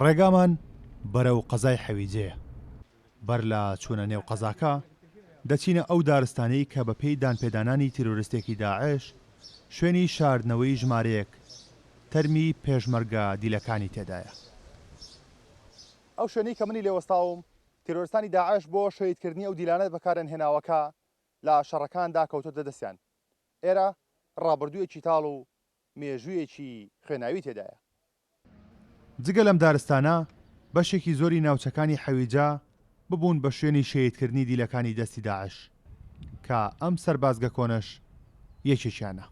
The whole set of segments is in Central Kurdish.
ڕێگامان بەرەو قەزای حەویجەیە. بەر لە چوونە نێو قەزاکە دەچینە ئەو دارستانەی کە بە پێی دانپێدانانی تیرۆریستێکی داعش شوێنی شاردنەوەی ژمارەیەک تەرمی پێشمەرگە دیلەکانی تێدایە. ئەو شوێنەی کە منی لێوەستاوم تیرۆریستانی داعش بۆ شەهیدکردنی ئەو دیلانە بەکارێن هێناوەکە لە شەڕەکاندا کەوتۆتە دەستیان. ئێرە ڕابردوویەکی تاڵ و مێژوویەکی خوێناوی تێدایە. جگە لەم دارستانە بەشێکی زۆری ناوچەکانی حەویجە ببوون بە شوێنی شەهیدکردنی دیلەکانی دەستی داعش کە ئەم سەربازگە کۆنەش یەکێکیانە.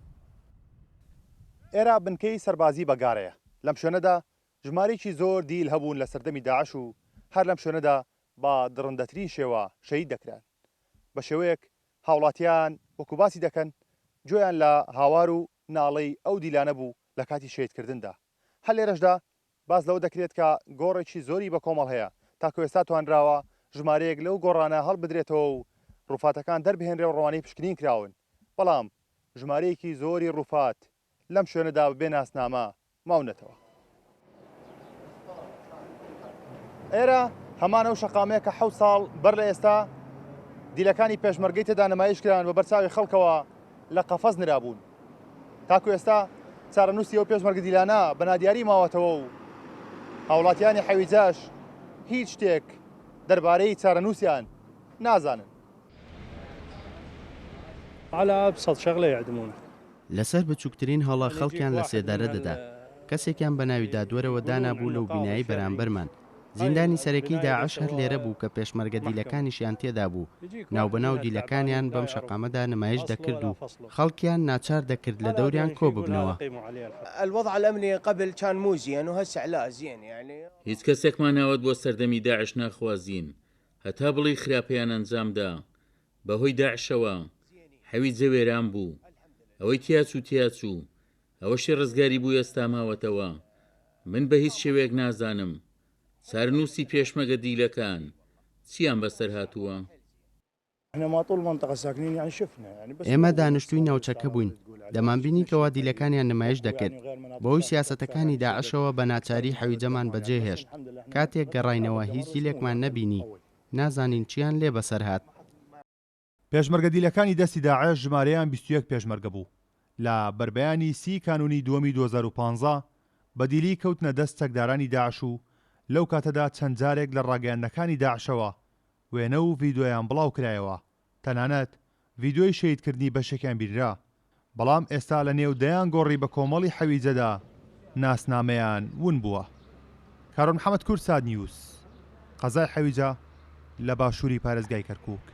ئێرە بنکەی سەربازی بەگارەیە. لەم شوێنەدا ژمارەیەکی زۆر دیل هەبوون لە سەردەمی داعش و هەر لەم شوێنەدا بە دڕندەترین شێوە شەهید دەکران. بە شێوەیەک هاوڵاتیان وەکو باسی دەکەن جۆیان لە هاوار و ناڵەی ئەو دیلانە بوو لە کاتی شەهیدکردندا. هەر لێرەشدا باز لەوە دەکرێت کە گۆڕێکی زۆری بە کۆمەڵ هەیە تاکو ئێستا توانراوە ژمارەیەک لەو گۆڕانە هەڵبدرێتەوە و ڕووفاتەکان دەربهێنرێ و ڕەوانەی پشکنین کراون. بەڵام ژمارەیەکی زۆری ڕووفات لەم شوێنەدا بێ ناسنامە ماونەتەوە. ئێرە هەمان ئەو شەقامەیە کە 7 ساڵ بەر لە ئێستا دیلەکانی پێشمەرگەی تێدا نمایشکران بە بەرچاوی خەڵکەوە لە قەفەز نرابوون. تاکو ئێستا چارەنووسی ئەو پێشمەرگە دیلانە بەنادیاری ماوەتەوە و هاوڵاتیانی حەویجەش هیچ شتێک دەربارەی چارەنووسیان نازانن. على أبسط شغلة يعدمونه. لەسەر بچووکترین هەڵە خەڵکیان لە سێدارە دەدا. کەسێکیان بە ناوی دادوەرەوە دانابوو لەو بینایی بەرامبەرمان. زیندانی سەرەکی داعش هەر لێرە بوو کە پێشمەرگە دیلەکانیشیان تێدا بوو. ناوبەناو دیلەکانیان بەم شەقامەدا نمایش دەکرد و خەڵکیان ناچار دەکرد لە دەوریان کۆ ببنەوە. الوضع الأمني قبل كان مو زين وهسه لا زين يعني. هیچ کەسێکمان ناوەت بۆ سەردەمی داعش ناخوازین. هەتا بڵی خراپەیان ئەنجامدا. بەهۆی داعشەوە حەویجە وێران بوو. ئەوەی تیاچوو ئەوەشی ڕزگاری بوو ئێستا ماوەتەوە. من بە هیچ شێوەیەک نازانم سارنووسی پێشمەگە دیلەکان چیان بەسەر هاتووە. ئێمە دانیشتووی ناوچەکە بووین. دەمانبینیکەوە دیلەکانیان نمایش دەکرد. بەهۆی سیاسەتەکانی داعشەوە بە ناچاری حەویجەمان بەجێهێشت. کاتێک گەڕاینەوە هیچ دیلێکمان نەبینی. نازانین چیان لێ بەسەر هات. پێشمەرگە دیلەکانی دەستی داعش ژمارەیان 21 پێشمەرگە بوو. لە بربەیانی 30 کانونی دووەمی 2015 بە دیلی کەوتنە دەست چەکدارانی داعش و لەو کاتەدا چەند جارێک لە ڕاگەیاندنەکانی داعشەوە وێنە و ڤیدۆیان بڵاو کرایەوە. تەنانەت ڤیدۆی شەهیدکردنی بەشێکیان بیررا. بەڵام ئێستا لە نێو دەیان گۆڕی بە کۆمەڵی حەویجەدا ناسنامەیان ون بووە. کارۆن محەممەد کورد ساد نیوز قەزای حەویجە لە باشووری پارێزگای کەرکووک.